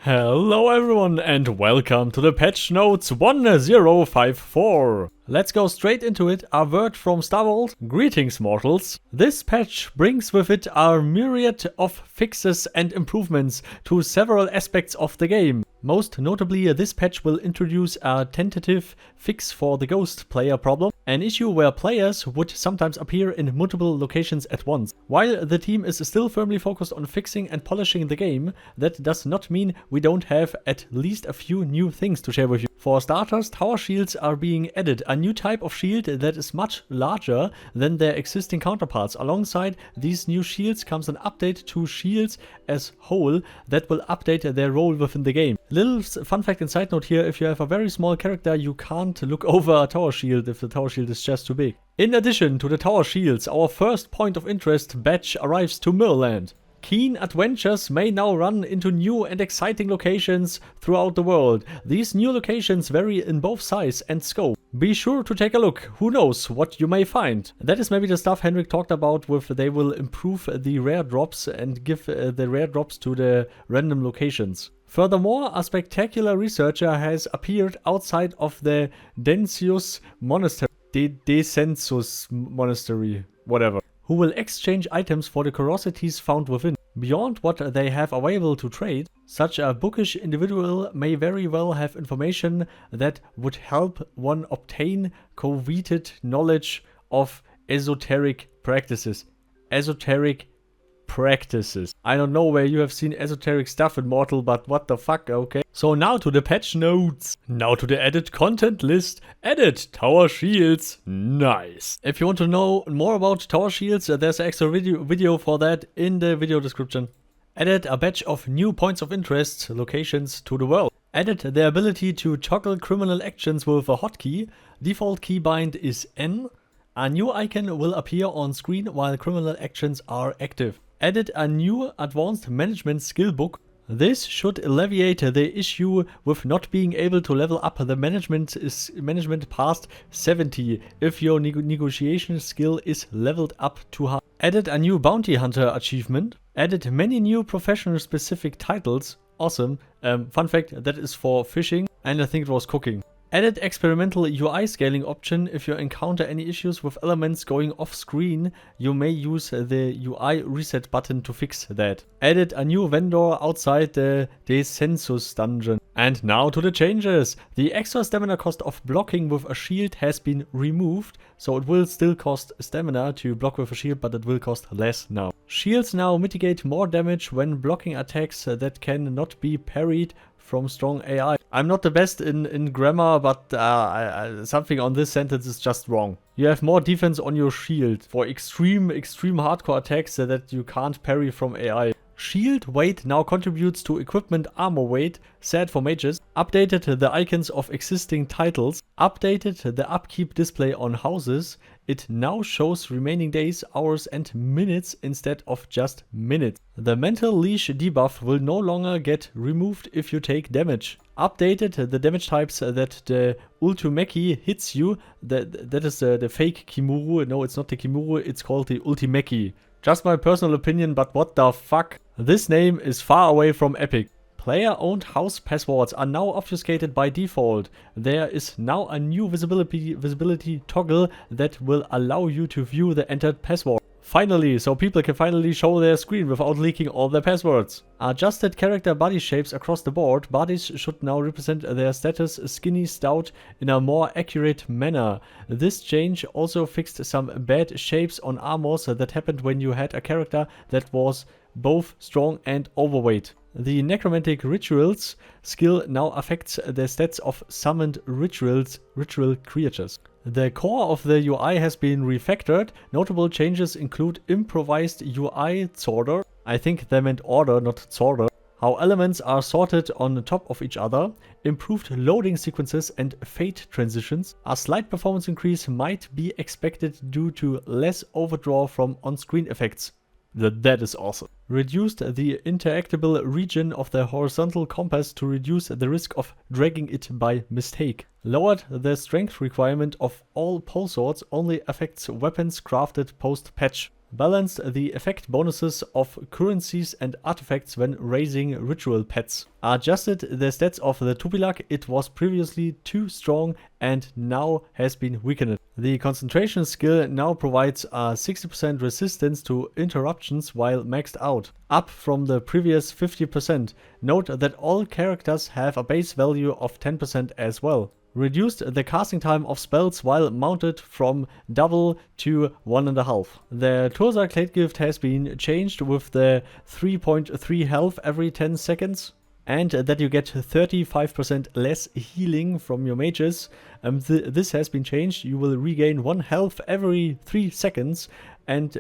Hello everyone and welcome to the patch notes 1054. Let's go straight into it. A word from Starworld. Greetings mortals. This patch brings with it a myriad of fixes and improvements to several aspects of the game. Most notably, this patch will introduce a tentative fix for the ghost player problem, an issue where players would sometimes appear in multiple locations at once. While the team is still firmly focused on fixing and polishing the game, that does not mean we don't have at least a few new things to share with you. For starters, tower shields are being added, a new type of shield that is much larger than their existing counterparts. Alongside these new shields comes an update to shields as whole that will update their role within the game. Little fun fact and side note here, if you have a very small character, you can't look over a tower shield if the tower shield is just too big. In addition to the tower shields, our first point of interest badge arrives to Mirrorland. Keen adventures may now run into new and exciting locations throughout the world. These new locations vary in both size and scope. Be sure to take a look, who knows what you may find. That is maybe the stuff Henrik talked about with they will improve the rare drops and give the rare drops to the random locations. Furthermore, a spectacular researcher has appeared outside of the Densius Monastery, Decensus Monastery, whatever, who will exchange items for the curiosities found within. Beyond what they have available to trade, such a bookish individual may very well have information that would help one obtain coveted knowledge of esoteric practices. I don't know where you have seen esoteric stuff in Mortal, but what the fuck, okay. So now to the patch notes. Now to the added content list. Added tower shields. Nice. If you want to know more about tower shields, there's an extra video for that in the video description. Added a batch of new points of interest locations to the world. Added the ability to toggle criminal actions with a hotkey. Default keybind is N. A new icon will appear on screen while criminal actions are active. Added a new advanced management skill book. This should alleviate the issue with not being able to level up the management past 70 if your negotiation skill is leveled up too high. Added a new bounty hunter achievement. Added many new professional specific titles. Awesome. Fun fact, that is for fishing and I think it was cooking. Added experimental UI scaling option. If you encounter any issues with elements going off screen, you may use the UI reset button to fix that. Added a new vendor outside the Census dungeon. And now to the changes. The extra stamina cost of blocking with a shield has been removed, so it will still cost stamina to block with a shield, but it will cost less now. Shields now mitigate more damage when blocking attacks that cannot be parried from strong AI. I'm not the best in grammar, but something on this sentence is just wrong. You have more defense on your shield for extreme hardcore attacks that you can't parry from AI. Shield weight now contributes to equipment armor weight, sad for mages. Updated the icons of existing titles. Updated the upkeep display on houses. It now shows remaining days, hours and minutes instead of just minutes. The mental leash debuff will no longer get removed if you take damage. Updated the damage types that the Ultimeki hits you. That is the fake Kimuru. No, it's not the Kimuru, it's called the Ultimeki. Just my personal opinion, but what the fuck? This name is far away from epic. Player-owned house passwords are now obfuscated by default. There is now a new visibility toggle that will allow you to view the entered password. Finally, so people can finally show their screen without leaking all their passwords. Adjusted character body shapes across the board. Bodies should now represent their status skinny stout in a more accurate manner. This change also fixed some bad shapes on armors that happened when you had a character that was both strong and overweight. The necromantic rituals skill now affects the stats of summoned ritual creatures. The core of the UI has been refactored. Notable changes include improvised UI sorter. I think they meant order, not sorter. How elements are sorted on top of each other. Improved loading sequences and fate transitions. A slight performance increase might be expected due to less overdraw from on-screen effects. That is awesome. Reduced the interactable region of the horizontal compass to reduce the risk of dragging it by mistake. Lowered the strength requirement of all pole swords, only affects weapons crafted post-patch. Balanced the effect bonuses of currencies and artifacts when raising ritual pets. Adjusted the stats of the Pupuc. It was previously too strong and now has been weakened. The concentration skill now provides a 60% resistance to interruptions while maxed out, up from the previous 50%. Note that all characters have a base value of 10% as well. Reduced the casting time of spells while mounted from double to 1.5. The Torsa Clade gift has been changed with the 3.3 health every 10 seconds. And that you get 35% less healing from your mages. This has been changed. You will regain 1 health every 3 seconds. And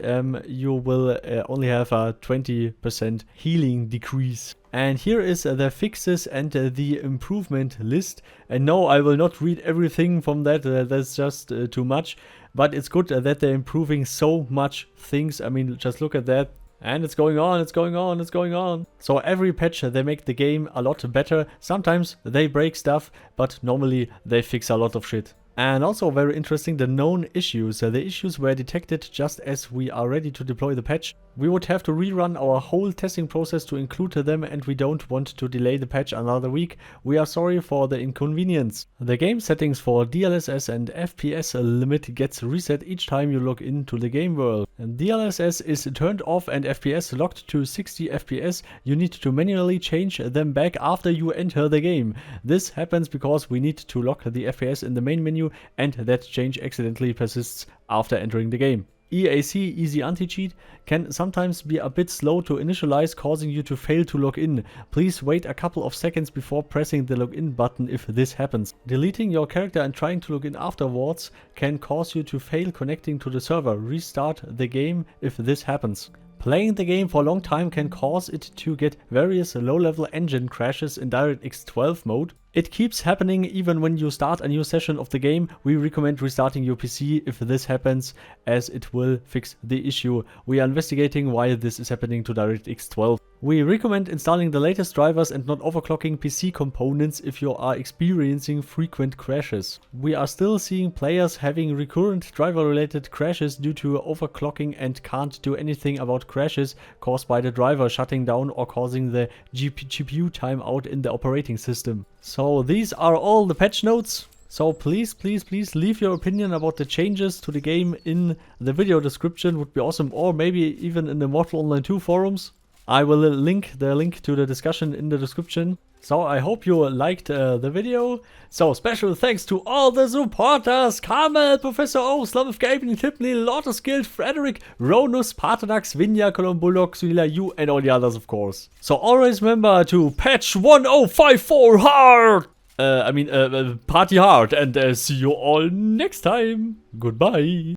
you will only have a 20% healing decrease. And here is the fixes and the improvement list. And no, I will not read everything from that. That's just too much. But it's good that they're improving so much things. I mean, just look at that. And it's going on, it's going on, it's going on. So every patch they make the game a lot better. Sometimes they break stuff, but normally they fix a lot of shit. And also very interesting, the known issues. The issues were detected just as we are ready to deploy the patch. We would have to rerun our whole testing process to include them, and we don't want to delay the patch another week. We are sorry for the inconvenience. The game settings for DLSS and FPS limit gets reset each time you log into the game world. And DLSS is turned off and FPS locked to 60 FPS. You need to manually change them back after you enter the game. This happens because we need to lock the FPS in the main menu, and that change accidentally persists after entering the game. EAC, Easy Anti-Cheat, can sometimes be a bit slow to initialize, causing you to fail to log in. Please wait a couple of seconds before pressing the login button if this happens. Deleting your character and trying to log in afterwards can cause you to fail connecting to the server. Restart the game if this happens. Playing the game for a long time can cause it to get various low-level engine crashes in DirectX 12 mode. It keeps happening even when you start a new session of the game. We recommend restarting your PC if this happens, as it will fix the issue. We are investigating why this is happening to DirectX 12. We recommend installing the latest drivers and not overclocking PC components if you are experiencing frequent crashes. We are still seeing players having recurrent driver-related crashes due to overclocking and can't do anything about crashes caused by the driver shutting down or causing the GPU timeout in the operating system. So these are all the patch notes. So please leave your opinion about the changes to the game in the video description. Would be awesome. Or maybe even in the Mortal Online 2 forums. I will link to the discussion in the description. So I hope you liked the video. So special thanks to all the supporters: Carmel, Professor O, Slumif Gaming, Thibni, Lordless Guild, Frederick, Rhonus, Paarthurnax, Vinya, Cologne, Bulldog, Xunila, you, and all the others, of course. So always remember to patch 1054 hard! Party hard, and see you all next time. Goodbye.